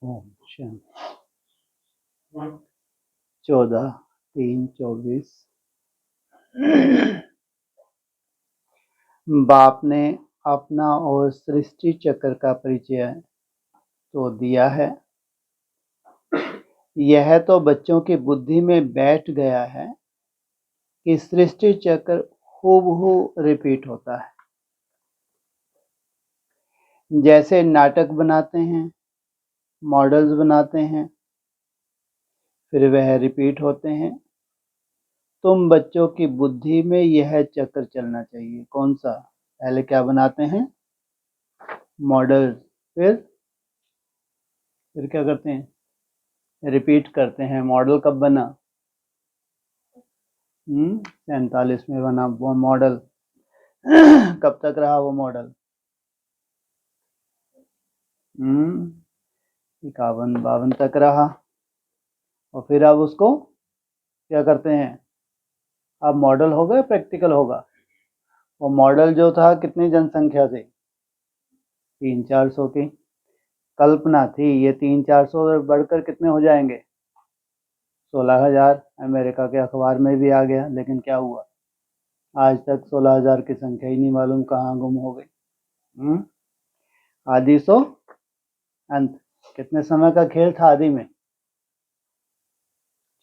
ओम शांति। 14/3/24। बाप ने अपना और सृष्टि चक्र का परिचय तो दिया है। यह तो बच्चों की बुद्धि में बैठ गया है कि सृष्टि चक्र हूबहू रिपीट होता है। जैसे नाटक बनाते हैं, मॉडल्स बनाते हैं, फिर वह रिपीट होते हैं। तुम बच्चों की बुद्धि में यह चक्र चलना चाहिए। कौन सा? पहले क्या बनाते हैं? मॉडल्स। फिर क्या करते हैं? रिपीट करते हैं। मॉडल कब बना? 47 में बना वो मॉडल। कब तक रहा वो मॉडल? 51-52 तक रहा। और फिर अब उसको क्या करते हैं? अब मॉडल होगा, प्रैक्टिकल होगा। वो मॉडल जो था कितनी जनसंख्या थी? 300-400 की कल्पना थी। ये 300-400 बढ़कर कितने हो जाएंगे? 16,000। अमेरिका के अखबार में भी आ गया, लेकिन क्या हुआ? आज तक 16,000 की संख्या ही नहीं मालूम कहाँ गुम हो गई। आदि सो अंत। कितने समय का खेल था आदि में?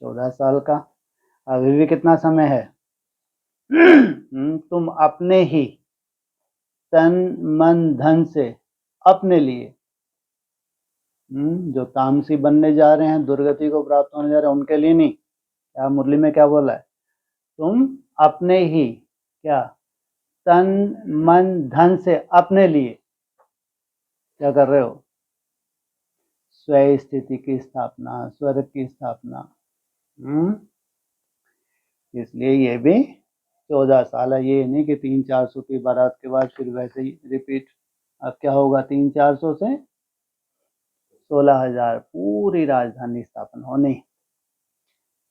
14 साल का। अभी भी कितना समय है? तुम अपने ही तन मन धन से अपने लिए जो तामसी बनने जा रहे हैं, दुर्गति को प्राप्त होने जा रहे हैं, उनके लिए नहीं। क्या मुरली में क्या बोला है? तुम अपने ही क्या तन मन धन से अपने लिए क्या कर रहे हो? स्वयं स्थिति की स्थापना, स्वर्ग की स्थापना। इसलिए ये भी 14 साल है। ये नहीं कि 300-400 की बारात के बाद फिर वैसे ही रिपीट। अब क्या होगा? 300-400 से 16,000 पूरी राजधानी स्थापन होनी।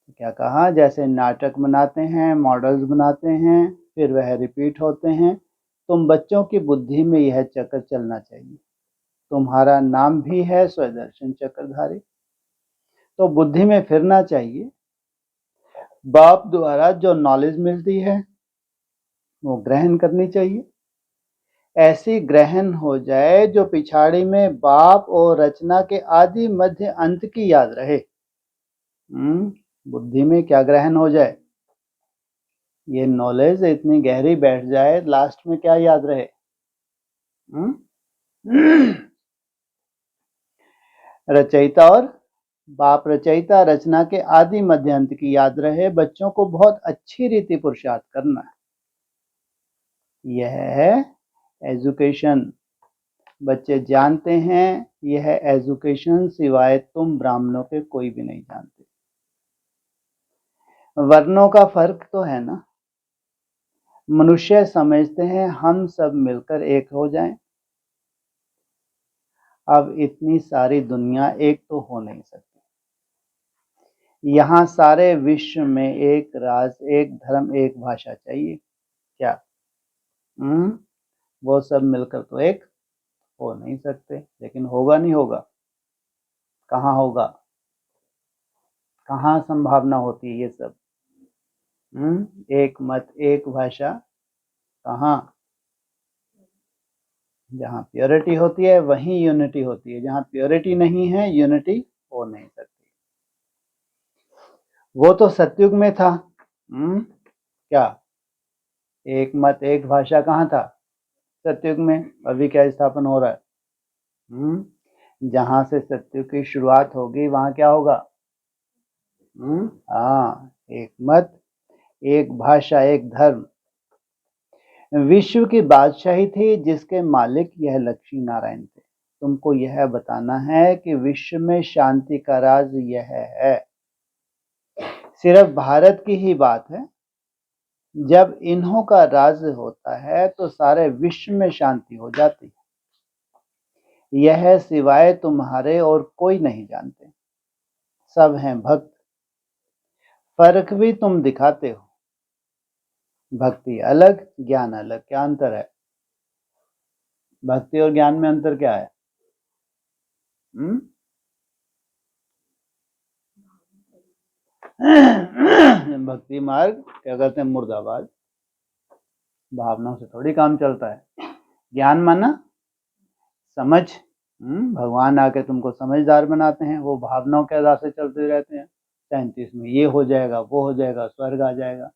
क्या कहा? जैसे नाटक बनाते हैं, मॉडल्स बनाते हैं, फिर वह रिपीट होते हैं। तुम बच्चों की बुद्धि में यह चक्र चलना चाहिए। तुम्हारा नाम भी है स्वदर्शन चक्रधारी, तो बुद्धि में फिरना चाहिए। बाप द्वारा जो नॉलेज मिलती है वो ग्रहण करनी चाहिए। ऐसी ग्रहण हो जाए जो पिछाड़ी में बाप और रचना के आदि मध्य अंत की याद रहे। बुद्धि में क्या ग्रहण हो जाए? ये नॉलेज इतनी गहरी बैठ जाए, लास्ट में क्या याद रहे? रचयिता और बाप रचयिता रचना के आदि मध्य अंत की याद रहे। बच्चों को बहुत अच्छी रीति पुरुषार्थ करना है। यह है एजुकेशन। बच्चे जानते हैं यह एजुकेशन सिवाय तुम ब्राह्मणों के कोई भी नहीं जानते। वर्णों का फर्क तो है ना। मनुष्य समझते हैं हम सब मिलकर एक हो जाएं। अब इतनी सारी दुनिया एक तो हो नहीं सकती। यहाँ सारे विश्व में एक राज, एक धर्म, एक भाषा चाहिए। क्या? वो सब मिलकर तो एक हो नहीं सकते। लेकिन होगा नहीं होगा? कहाँ होगा? कहाँ संभावना होती है ये सब? एक मत, एक भाषा। कहाँ? जहाँ प्योरिटी होती है वहीं यूनिटी होती है। जहाँ प्योरिटी नहीं है यूनिटी हो नहीं सकती। वो तो सतयुग में था। क्या? एक मत एक भाषा कहाँ था? सतयुग में। अभी क्या स्थापन हो रहा है? जहाँ से सतयुग की शुरुआत होगी वहाँ क्या होगा? हाँ, एक मत, एक भाषा, एक धर्म। विश्व की बादशाही थी जिसके मालिक यह लक्ष्मी नारायण थे। तुमको यह बताना है कि विश्व में शांति का राज यह है। सिर्फ भारत की ही बात है। जब इन्हों का राज होता है तो सारे विश्व में शांति हो जाती है। यह सिवाय तुम्हारे और कोई नहीं जानते। सब हैं भक्त। फर्क भी तुम दिखाते हो। भक्ति अलग, ज्ञान अलग। क्या अंतर है? भक्ति और ज्ञान में अंतर क्या है? भक्ति मार्ग क्या करते हैं, मुर्दाबाद। भावनाओं से थोड़ी काम चलता है। ज्ञान माना समझ। भगवान आके तुमको समझदार बनाते हैं, वो भावनाओं के आधार से चलते रहते हैं। 37 में ये हो जाएगा, वो हो जाएगा, स्वर्ग आ जाएगा।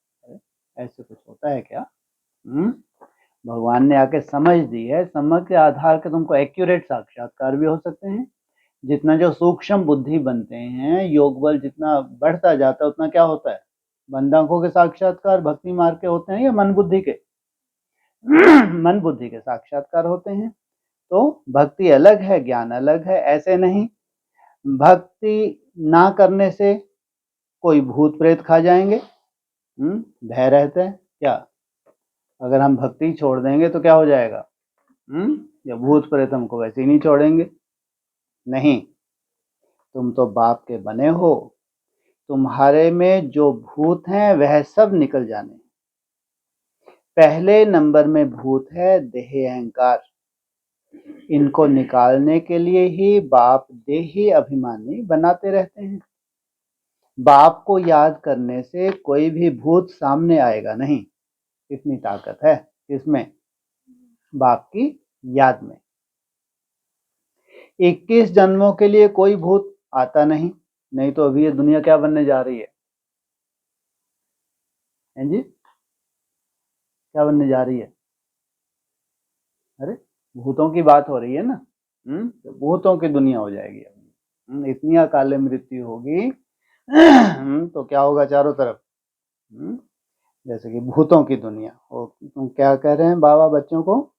ऐसे कुछ होता है क्या? भगवान ने आके समझ दी है, समझ के आधार के तुमको एक्यूरेट साक्षात्कार भी हो सकते हैं। जितना जो सूक्ष्म बुद्धि बनते हैं, योग बल जितना बढ़ता जाता है उतना क्या होता है, बंधकों के साक्षात्कार भक्ति मार्ग के होते हैं या मन बुद्धि के? मन बुद्धि के साक्षात्कार होते हैं। तो भक्ति अलग है, ज्ञान अलग है, ऐसे नहीं। भक्ति ना करने से कोई भूत प्रेत खा जाएंगे, भय रहता है क्या? अगर हम भक्ति छोड़ देंगे तो क्या हो जाएगा? या भूत प्रेत हमको वैसे ही नहीं छोड़ेंगे? नहीं, तुम तो बाप के बने हो, तुम्हारे में जो भूत हैं वह सब निकल जाने। पहले नंबर में भूत है देह अहंकार। इनको निकालने के लिए ही बाप देही अभिमानी बनाते रहते हैं। बाप को याद करने से कोई भी भूत सामने आएगा नहीं। इतनी ताकत है इसमें, बाप की याद में। 21 जन्मों के लिए कोई भूत आता नहीं, नहीं तो अभी ये दुनिया क्या बनने जा रही है? हैं जी, क्या बनने जा रही है? अरे भूतों की बात हो रही है ना। तो भूतों की दुनिया हो जाएगी अभी। इतनी अकाल मृत्यु होगी तो क्या होगा चारों तरफ? जैसे कि भूतों की दुनिया। तुम क्या कह रहे हैं बाबा बच्चों को?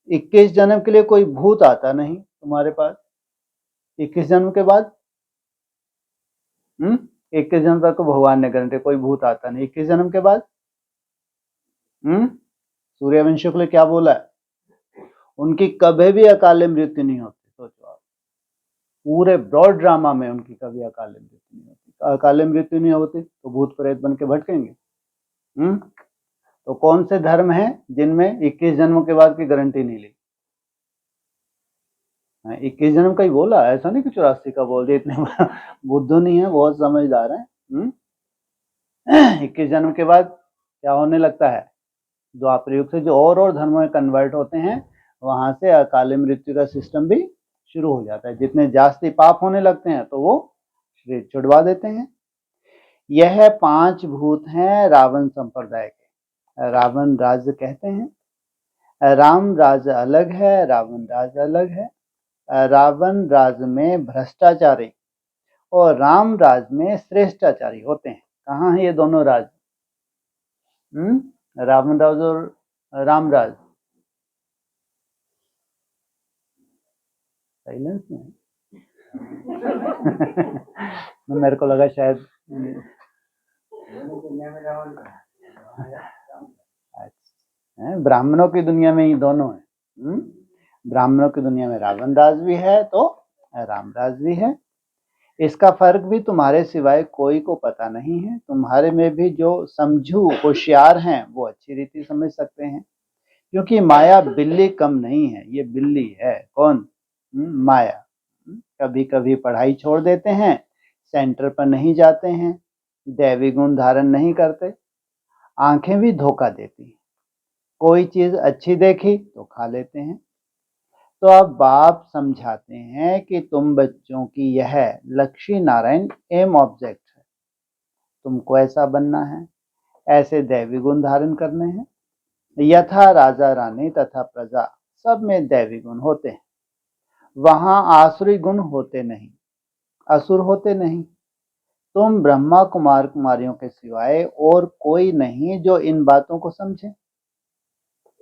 21 जन्म के लिए कोई भूत आता नहीं तुम्हारे पास। 21 जन्म के बाद 21 जन्म तक तो भगवान ने गारंटी, कोई भूत आता नहीं। 21 जन्म के बाद सूर्यवंशी के लिए क्या बोला है? उनकी कभी भी अकाल मृत्यु नहीं होती। सोचो आप, पूरे ब्रॉड ड्रामा में उनकी कभी अकाल मृत्यु नहीं होती। अकाल मृत्यु नहीं होती तो भूत प्रेत बन के भटकेंगे। तो कौन से धर्म हैं जिनमें 21 जन्मों के बाद की गारंटी नहीं ली? 21 जन्म का ही बोला, ऐसा नहीं कि 84 का बोल दिया। इतने बुद्धू नहीं है, बहुत समझदार है। 21 जन्म के बाद क्या होने लगता है? द्वापर युग से जो और धर्मों में कन्वर्ट होते हैं, वहां से अकाल मृत्यु का सिस्टम भी शुरू हो जाता है। जितने जास्ती पाप होने लगते हैं तो वो शरीर छुड़वा देते हैं। यह 5 भूत हैं रावण संप्रदाय के। रावण राज्य कहते हैं। राम राज्य अलग है, रावण राज्य अलग है। रावण राज्य में भ्रष्टाचारी और राम राज्य में श्रेष्ठाचारी होते हैं। कहाँ है ये दोनों राज्य? रावण राज्य और राम राज्य। साइलेंस में मेरे को लगा शायद ब्राह्मणों की दुनिया में ही दोनों है। ब्राह्मणों की दुनिया में रावण राज भी है तो राम राज भी है। इसका फर्क भी तुम्हारे सिवाय कोई को पता नहीं है। तुम्हारे में भी जो समझू होशियार हैं वो अच्छी रीति समझ सकते हैं, क्योंकि माया बिल्ली कम नहीं है। ये बिल्ली है कौन? माया। कभी कभी पढ़ाई छोड़ देते हैं, सेंटर पर नहीं जाते हैं, दैवी गुण धारण नहीं करते, आंखें भी धोखा देती हैं, कोई चीज अच्छी देखी तो खा लेते हैं। तो अब बाप समझाते हैं कि तुम बच्चों की यह लक्ष्मी नारायण एम ऑब्जेक्ट है। तुमको ऐसा बनना है, ऐसे दैवी गुण धारण करने हैं। यथा राजा रानी तथा प्रजा सब में दैवी गुण होते हैं, वहां आसुरी गुण होते नहीं, असुर होते नहीं। तुम ब्रह्मा कुमार कुमारियों के सिवाय और कोई नहीं जो इन बातों को समझे।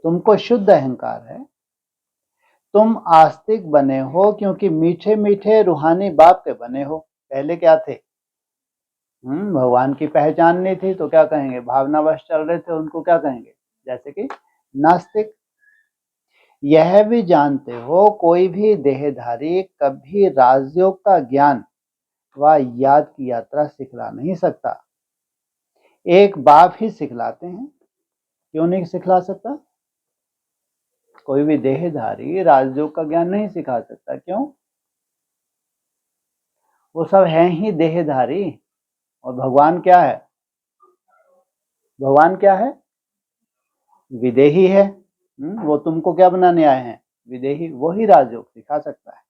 तुमको शुद्ध अहंकार है। तुम आस्तिक बने हो क्योंकि मीठे मीठे रूहानी बाप के बने हो। पहले क्या थे? भगवान की पहचान नहीं थी तो क्या कहेंगे? भावनावश चल रहे थे, उनको क्या कहेंगे? जैसे कि नास्तिक। यह भी जानते हो कोई भी देहधारी कभी राजयोग का ज्ञान व याद की यात्रा सिखला नहीं सकता। एक बाप ही सिखलाते हैं। क्यों नहीं सिखला सकता? कोई भी देहधारी राजयोग का ज्ञान नहीं सिखा सकता। क्यों? वो सब हैं ही देहधारी। और भगवान क्या है? भगवान क्या है? विदेही है। वो तुमको क्या बनाने आए हैं? विदेही। वही राजयोग सिखा सकता है।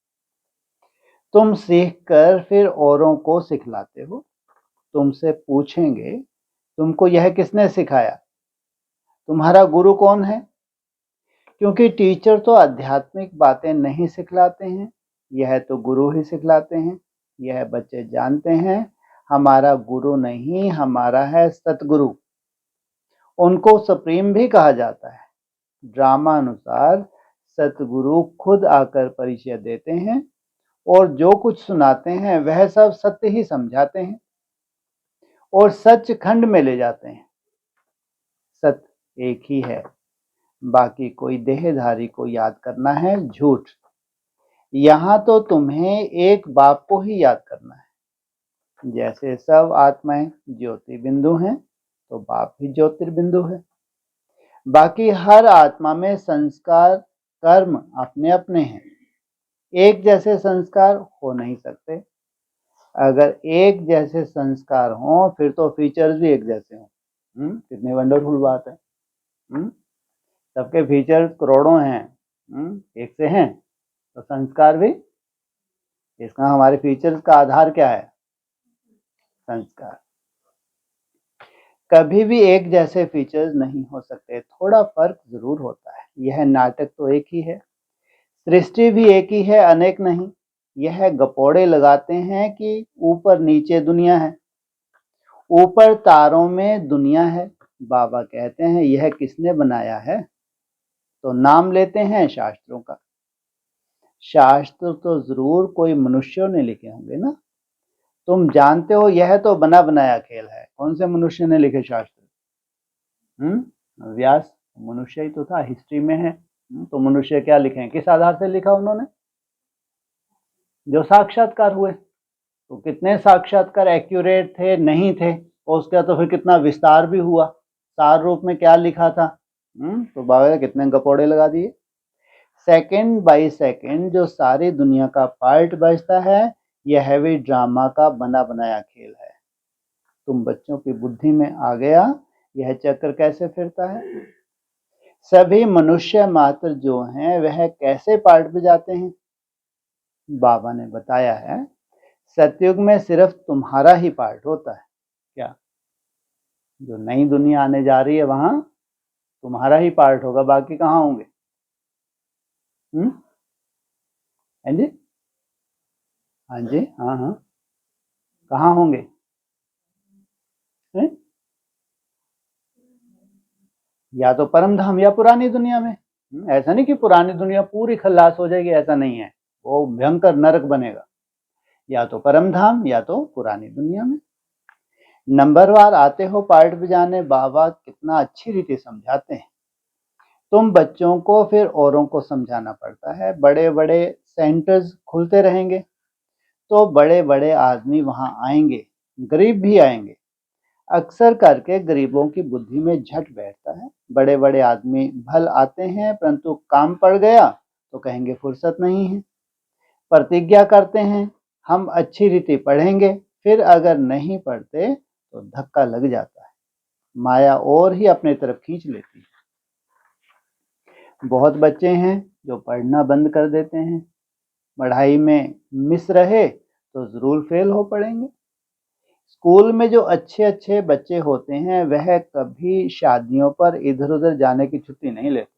तुम सीख कर फिर औरों को सिखलाते हो। तुमसे पूछेंगे तुमको यह किसने सिखाया? तुम्हारा गुरु कौन है? क्योंकि टीचर तो आध्यात्मिक बातें नहीं सिखलाते हैं, यह तो गुरु ही सिखलाते हैं। यह बच्चे जानते हैं हमारा गुरु नहीं, हमारा है सतगुरु। उनको सुप्रीम भी कहा जाता है। ड्रामा अनुसार सतगुरु खुद आकर परिचय देते हैं और जो कुछ सुनाते हैं वह सब सत्य ही समझाते हैं और सच खंड में ले जाते हैं। सत्य एक ही है, बाकी कोई देहधारी को याद करना है झूठ। यहाँ तो तुम्हें एक बाप को ही याद करना है। जैसे सब आत्माएं ज्योति बिंदु हैं तो बाप भी ज्योतिर्बिंदु है। बाकी हर आत्मा में संस्कार कर्म अपने अपने हैं। एक जैसे संस्कार हो नहीं सकते। अगर एक जैसे संस्कार हों फिर तो फीचर्स भी एक जैसे हों। कितनी वंडरफुल बात है। सबके फीचर्स करोड़ों हैं, एक से हैं, तो संस्कार भी। इसका हमारे फीचर्स का आधार क्या है? संस्कार। कभी भी एक जैसे फीचर्स नहीं हो सकते, थोड़ा फर्क जरूर होता है। यह नाटक तो एक ही है, सृष्टि भी एक ही है, अनेक नहीं। यह गपोड़े लगाते हैं कि ऊपर नीचे दुनिया है, ऊपर तारों में दुनिया है। बाबा कहते हैं यह किसने बनाया है? तो नाम लेते हैं शास्त्रों का। शास्त्र तो जरूर कोई मनुष्यों ने लिखे होंगे ना। तुम जानते हो यह तो बना बनाया खेल है। कौन से मनुष्य ने लिखे शास्त्र? व्यास मनुष्य ही तो था, हिस्ट्री में है। तो मनुष्य क्या लिखे हैं? किस आधार से लिखा उन्होंने? जो साक्षात्कार हुए। तो कितने साक्षात्कार एक्यूरेट थे, नहीं थे, और उसका तो फिर कितना विस्तार भी हुआ। सार रूप में क्या लिखा था? तो बाबा कितने गपोड़े लगा दिए। सेकंड बाय सेकंड जो सारी दुनिया का पार्ट बचता है, यह हैवी ड्रामा का बना बनाया खेल है। तुम बच्चों की बुद्धि में आ गया यह चक्र कैसे फिरता है। सभी मनुष्य मात्र जो हैं वह कैसे पार्ट बजाते हैं। बाबा ने बताया है सतयुग में सिर्फ तुम्हारा ही पार्ट होता है। क्या? जो नई दुनिया आने जा रही है वहां तुम्हारा ही पार्ट होगा, बाकी कहाँ होंगे? हाँ जी, हाँ जी, हाँ हाँ, कहाँ होंगे? है? या तो परम धाम या पुरानी दुनिया में। ऐसा नहीं कि पुरानी दुनिया पूरी खल्लास हो जाएगी, ऐसा नहीं है। वो भयंकर नरक बनेगा। या तो परम धाम या तो पुरानी दुनिया में। नंबरवार आते हो पार्ट बजाने। बाबा कितना अच्छी रीति समझाते हैं। तुम बच्चों को फिर औरों को समझाना पड़ता है। बड़े बड़े सेंटर्स खुलते रहेंगे तो बड़े बड़े आदमी वहां आएंगे, गरीब भी आएंगे। अक्सर करके गरीबों की बुद्धि में झट बैठता है। बड़े बड़े आदमी भल आते हैं परंतु काम पड़ गया तो कहेंगे फुर्सत नहीं है। प्रतिज्ञा करते हैं हम अच्छी रीति पढ़ेंगे, फिर अगर नहीं पढ़ते तो धक्का लग जाता है। माया और ही अपने तरफ खींच लेती है। बहुत बच्चे हैं जो पढ़ना बंद कर देते हैं। पढ़ाई में मिस रहे तो जरूर फेल हो पड़ेंगे। स्कूल में जो अच्छे अच्छे बच्चे होते हैं वह कभी शादियों पर इधर उधर जाने की छुट्टी नहीं लेते।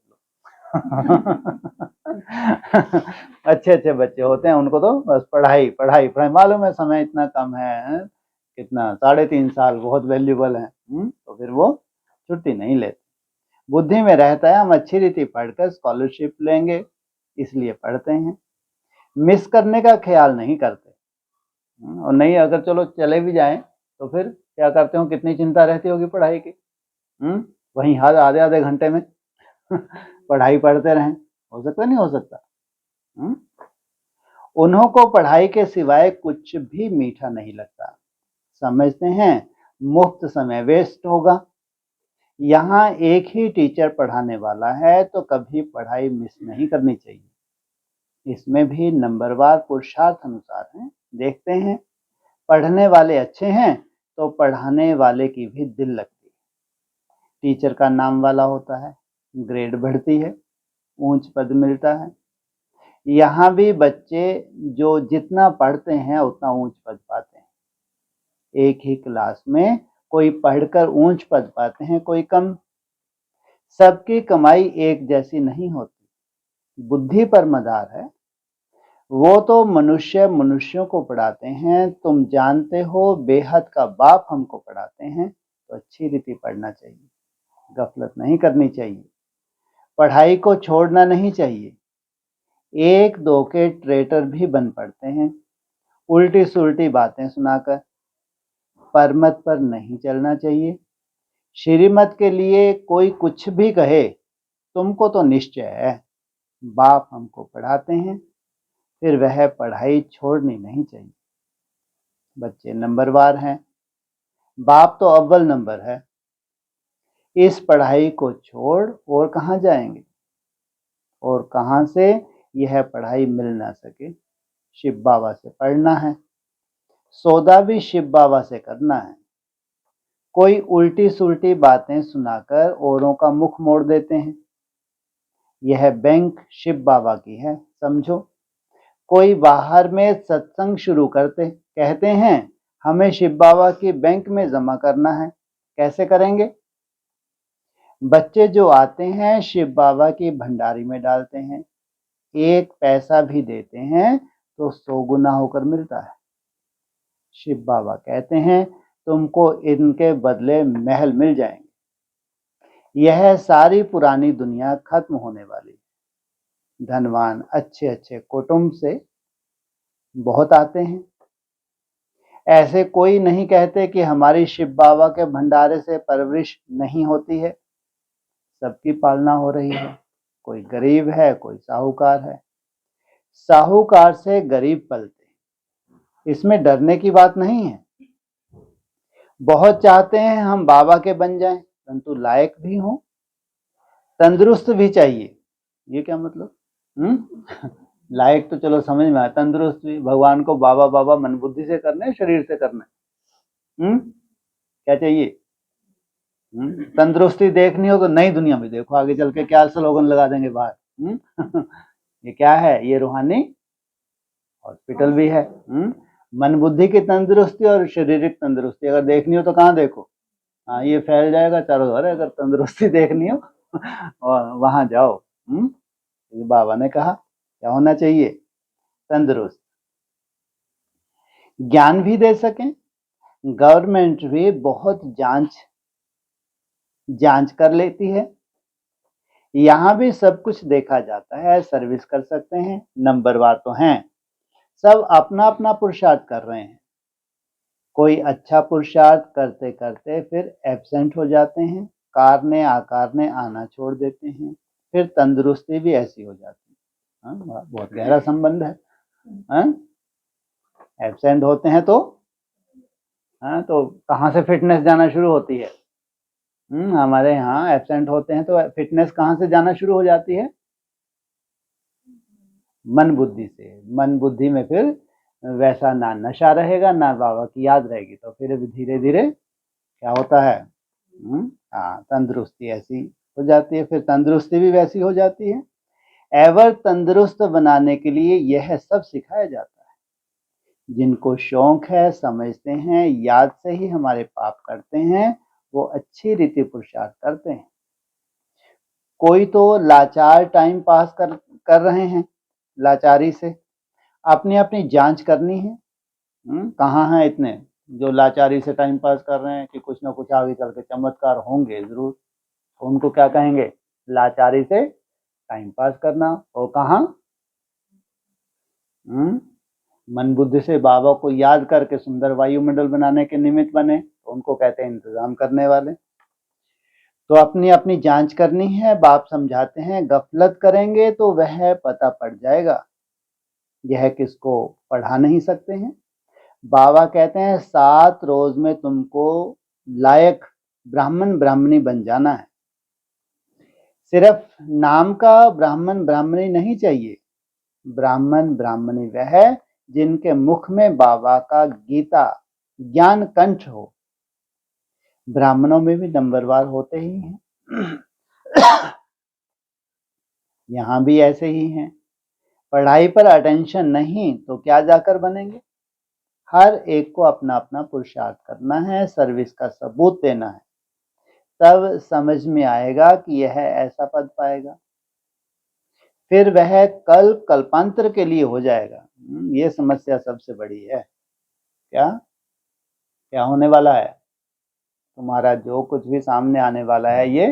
अच्छे अच्छे बच्चे होते हैं, उनको तो बस पढ़ाई पढ़ाई पढ़ाई। मालूम है समय इतना कम है, कितना 3.5 साल बहुत वैल्यूबल है। तो फिर वो छुट्टी नहीं लेते। बुद्धि में रहता है हम अच्छी रीति पढ़कर स्कॉलरशिप लेंगे, इसलिए पढ़ते हैं। मिस करने का ख्याल नहीं करते। और नहीं, अगर चलो चले भी जाएं तो फिर क्या करते हो? कितनी चिंता रहती होगी पढ़ाई की। वहीं हर आधे आधे घंटे में पढ़ाई पढ़ते रहें। हो सकता नहीं हो सकता? उन्हों को पढ़ाई के सिवाय कुछ भी मीठा नहीं लगता। समझते हैं मुफ्त समय वेस्ट होगा। यहाँ एक ही टीचर पढ़ाने वाला है तो कभी पढ़ाई मिस नहीं करनी चाहिए। इसमें भी नंबरवार पुरुषार्थ अनुसार है। देखते हैं पढ़ने वाले अच्छे हैं तो पढ़ाने वाले की भी दिल लगती है। टीचर का नाम वाला होता है, ग्रेड बढ़ती है, ऊंच पद मिलता है। यहाँ भी बच्चे जो जितना पढ़ते हैं उतना ऊंच पद पाते हैं। एक ही क्लास में कोई पढ़कर ऊंच पद पाते हैं, कोई कम। सबकी कमाई एक जैसी नहीं होती, बुद्धि पर मदार है। वो तो मनुष्य मनुष्यों को पढ़ाते हैं। तुम जानते हो बेहद का बाप हमको पढ़ाते हैं, तो अच्छी रीति पढ़ना चाहिए, गफलत नहीं करनी चाहिए, पढ़ाई को छोड़ना नहीं चाहिए। एक दो के ट्रेटर भी बन पड़ते हैं, उल्टी सुल्टी बातें सुनाकर। परमत पर नहीं चलना चाहिए। श्रीमत के लिए कोई कुछ भी कहे, तुमको तो निश्चय है बाप हमको पढ़ाते हैं, फिर वह पढ़ाई छोड़नी नहीं चाहिए। बच्चे नंबरवार हैं, बाप तो अव्वल नंबर है। इस पढ़ाई को छोड़ और कहाँ जाएंगे, और कहाँ से यह पढ़ाई मिल ना सके। शिव बाबा से पढ़ना है, सौदा भी शिव बाबा से करना है। कोई उल्टी सुल्टी बातें सुनाकर औरों का मुख मोड़ देते हैं। यह बैंक शिव बाबा की है, समझो। कोई बाहर में सत्संग शुरू करते कहते हैं हमें शिव बाबा की बैंक में जमा करना है। कैसे करेंगे? बच्चे जो आते हैं शिव बाबा की भंडारी में डालते हैं, एक पैसा भी देते हैं तो 100 गुना होकर मिलता है। शिव बाबा कहते हैं तुमको इनके बदले महल मिल जाएंगे। यह सारी पुरानी दुनिया खत्म होने वाली। धनवान अच्छे अच्छे कुटुंब से बहुत आते हैं। ऐसे कोई नहीं कहते कि हमारी शिव बाबा के भंडारे से परवरिश नहीं होती है। सबकी पालना हो रही है। कोई गरीब है, कोई साहूकार है। साहूकार से गरीब पलते, इसमें डरने की बात नहीं है। बहुत चाहते हैं हम बाबा के बन जाएं, परंतु लायक भी हों, तंदुरुस्त भी चाहिए। ये क्या मतलब? लायक तो चलो समझ में आया, तंदुरुस्त भी। भगवान को बाबा बाबा मन बुद्धि से करना है, शरीर से करना है? क्या चाहिए? तंदुरुस्ती देखनी हो तो नई दुनिया में देखो, आगे चल के क्या स्लोगन लगा देंगे बाहर। ये क्या है? ये रूहानी हॉस्पिटल भी है। मन बुद्धि की तंदुरुस्ती और शारीरिक तंदुरुस्ती अगर देखनी हो तो कहाँ देखो? हाँ, ये फैल जाएगा चारों ओर। अगर तंदुरुस्ती देखनी हो वहां जाओ। बाबा ने कहा क्या होना चाहिए? तंदुरुस्त। ज्ञान भी दे सकें। गवर्नमेंट भी बहुत जांच कर लेती है। यहाँ भी सब कुछ देखा जाता है, सर्विस कर सकते हैं, नंबरवार तो हैं। सब अपना अपना पुरुषार्थ कर रहे हैं। कोई अच्छा पुरुषार्थ करते करते फिर एब्सेंट हो जाते हैं, कारने आकारने आना छोड़ देते हैं, फिर तंदुरुस्ती भी ऐसी हो जाती है। बहुत गहरा संबंध है। एब्सेंट होते हैं तो कहाँ से फिटनेस जाना शुरू होती है? हमारे यहाँ एब्सेंट होते हैं तो फिटनेस कहाँ से जाना शुरू हो जाती है? मन बुद्धि से। मन बुद्धि में फिर वैसा ना नशा रहेगा ना बाबा की याद रहेगी, तो फिर धीरे धीरे क्या होता है? तंदुरुस्ती ऐसी हो जाती है, फिर तंदुरुस्ती भी वैसी हो जाती है। एवर तंदुरुस्त बनाने के लिए यह सब सिखाया जाता है। जिनको शौक है, समझते हैं, याद से ही हमारे पाप करते हैं, वो अच्छी रीति पुरुषार्थ करते हैं। कोई तो लाचार टाइम पास कर रहे हैं, लाचारी से। अपनी अपनी जांच करनी है। कहाँ हैं इतने जो लाचारी से टाइम पास कर रहे हैं कि कुछ ना कुछ आगे चल के चमत्कार होंगे जरूर। तो उनको क्या कहेंगे? लाचारी से टाइम पास करना। और कहाँ? मन बुद्धि से बाबा को याद करके सुंदर वायुमंडल बनाने के निमित्त बने, तो उनको कहते हैं इंतजाम करने वाले। तो अपनी अपनी जांच करनी है। बाप समझाते हैं गफलत करेंगे तो वह पता पड़ जाएगा। यह किसको पढ़ा नहीं सकते हैं। बाबा कहते हैं 7 रोज में तुमको लायक ब्राह्मण ब्राह्मणी बन जाना है। सिर्फ नाम का ब्राह्मण ब्राह्मणी नहीं चाहिए। ब्राह्मण ब्राह्मणी वह जिनके मुख में बाबा का गीता ज्ञान कंठ हो, ब्राह्मणों में भी नंबरवार होते ही हैं। यहाँ भी ऐसे ही हैं। पढ़ाई पर अटेंशन नहीं तो क्या जाकर बनेंगे। हर एक को अपना अपना पुरुषार्थ करना है, सर्विस का सबूत देना है, तब समझ में आएगा कि यह ऐसा पद पाएगा, फिर वह कल कल्पांतर के लिए हो जाएगा। ये समस्या सबसे बड़ी है। क्या क्या होने वाला है? तुम्हारा जो कुछ भी सामने आने वाला है ये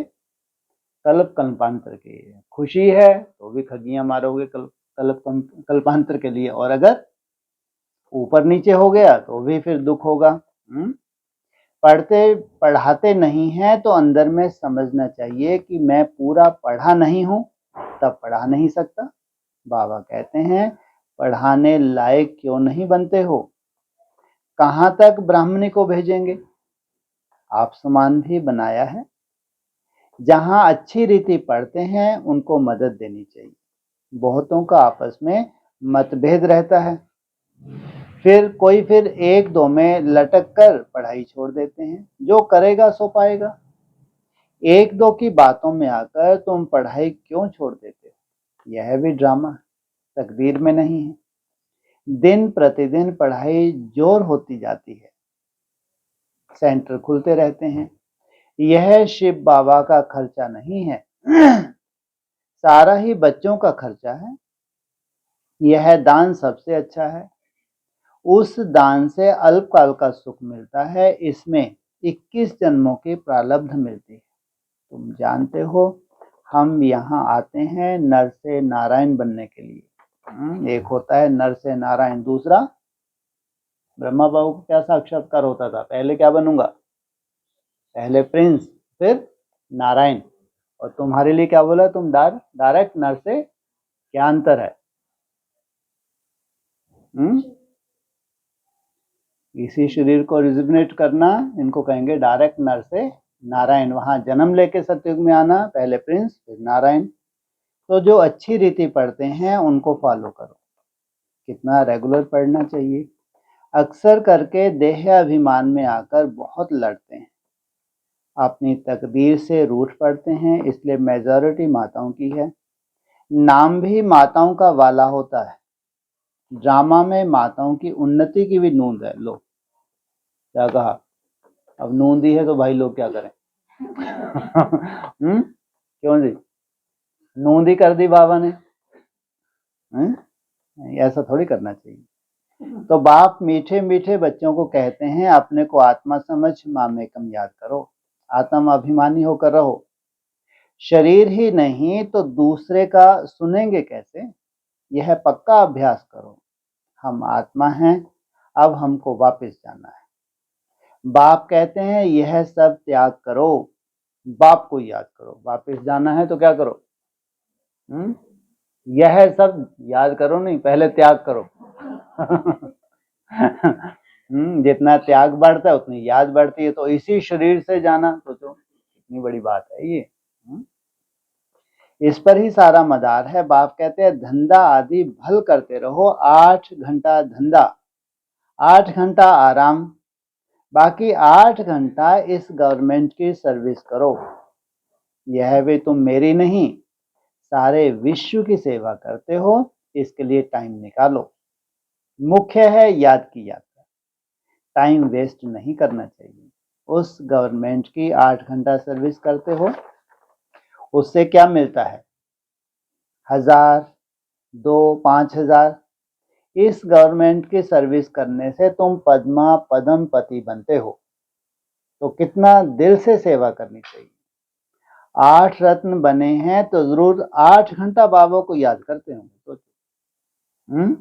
कल्प कल्पांतर के लिए। खुशी है तो भी खगियां मारोगे कल्पांतर के लिए, और अगर ऊपर नीचे हो गया तो भी फिर दुख होगा। पढ़ाते नहीं है तो अंदर में समझना चाहिए कि मैं पूरा पढ़ा नहीं हूं, तब पढ़ा नहीं सकता। बाबा कहते हैं पढ़ाने लायक क्यों नहीं बनते हो, कहां तक ब्राह्मणी को भेजेंगे। आप समान भी बनाया है, जहां अच्छी रीति पढ़ते हैं उनको मदद देनी चाहिए। बहुतों का आपस में मतभेद रहता है, फिर एक दो में लटक कर पढ़ाई छोड़ देते हैं। जो करेगा सो पाएगा। एक दो की बातों में आकर तुम पढ़ाई क्यों छोड़ देते हो? यह भी ड्रामा तकदीर में नहीं है। दिन प्रतिदिन पढ़ाई जोर होती जाती है, सेंटर खुलते रहते हैं। यह शिव बाबा का खर्चा नहीं है, सारा ही बच्चों का खर्चा है। यह दान सबसे अच्छा है, उस दान से अल्पकाल का सुख मिलता है, इसमें 21 जन्मों की प्रारब्ध मिलती है। तुम जानते हो हम यहाँ आते हैं नर से नारायण बनने के लिए। एक होता है नर से नारायण, दूसरा ब्रह्मा बाबू को क्या साक्षात्कार होता था, पहले क्या बनूंगा, पहले प्रिंस फिर नारायण। और तुम्हारे लिए क्या बोला, तुम डायरेक्ट नर से, क्या अंतर है? इसी शरीर को रिजुविनेट करना, इनको कहेंगे डायरेक्ट नर से नारायण। वहां जन्म लेके सतयुग में आना, पहले प्रिंस फिर नारायण। तो जो अच्छी रीति पढ़ते हैं उनको फॉलो करो। कितना रेगुलर पढ़ना चाहिए। अक्सर करके देह अभिमान में आकर बहुत लड़ते हैं, अपनी तकदीर से रूठ पड़ते हैं, इसलिए मेजॉरिटी माताओं की है। नाम भी माताओं का वाला होता है। ड्रामा में माताओं की उन्नति की भी नूंद है। लो क्या कहा, अब नूंद ही है तो भाई लोग क्या करें। क्यों जी, नूंद ही कर दी बाबा ने। ऐसा थोड़ी करना चाहिए। तो बाप मीठे मीठे बच्चों को कहते हैं अपने को आत्मा समझ मामेकम याद करो, आत्म अभिमानी होकर रहो। शरीर ही नहीं तो दूसरे का सुनेंगे कैसे, यह पक्का अभ्यास करो। हम आत्मा हैं, अब हमको वापस जाना है। बाप कहते हैं यह सब त्याग करो, बाप को याद करो। वापस जाना है तो क्या करो, यह सब याद करो नहीं, पहले त्याग करो। जितना त्याग बढ़ता है उतनी याद बढ़ती है। तो इसी शरीर से जाना, सोचो कितनी बड़ी बात है ये। इस पर ही सारा मदार है। बाप कहते हैं धंधा आदि भल करते रहो, 8 घंटा धंधा, 8 घंटा आराम, बाकी 8 घंटा इस गवर्नमेंट की सर्विस करो। यह भी तुम मेरी नहीं सारे विश्व की सेवा करते हो, इसके लिए टाइम निकालो। मुख्य है याद की यात्रा, टाइम वेस्ट नहीं करना चाहिए। उस गवर्नमेंट की 8 घंटा सर्विस करते हो, उससे क्या मिलता है, 1000, 2, 5000। इस गवर्नमेंट की सर्विस करने से तुम पद्म पति बनते हो। तो कितना दिल से सेवा करनी चाहिए। 8 रत्न बने हैं तो जरूर 8 घंटा बाबा को याद करते होंगे। सोचो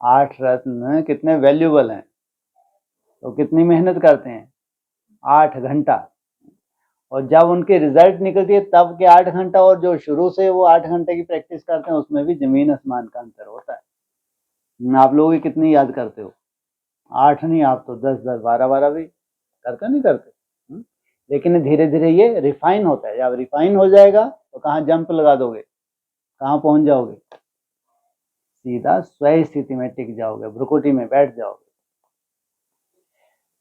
8 रत्न कितने वैल्यूबल हैं, तो कितनी मेहनत करते हैं, 8 घंटा। और जब उनकी रिजल्ट निकलती है तब के 8 घंटा, और जो शुरू से वो 8 घंटे की प्रैक्टिस करते हैं उसमें भी जमीन आसमान का अंतर होता है। आप लोग कितनी याद करते हो, 8 नहीं, आप तो 10-10, 12-12 भी करते नहीं करते। लेकिन धीरे धीरे ये रिफाइन होता है। जब रिफाइन हो जाएगा तो कहाँ जंप लगा दोगे, कहाँ पहुंच जाओगे, सीधा स्व स्थिति में टिक जाओगे, भ्रुकुटी में बैठ जाओगे।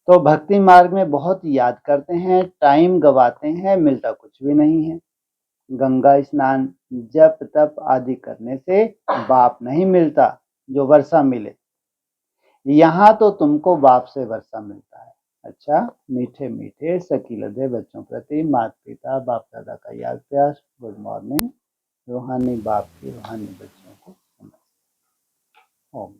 तो भक्ति मार्ग में बहुत याद करते हैं, टाइम गवाते हैं, मिलता कुछ भी नहीं है। गंगा स्नान, जप तप आदि करने से बाप नहीं मिलता जो वर्षा मिले। यहाँ तो तुमको बाप से वर्षा मिलता है। अच्छा, मीठे मीठे सकीलधे बच्चों प्रति माता पिता बाप दादा का याद प्यार। Good morning. रूहानी बाप की रूहानी बच्चों को ओम।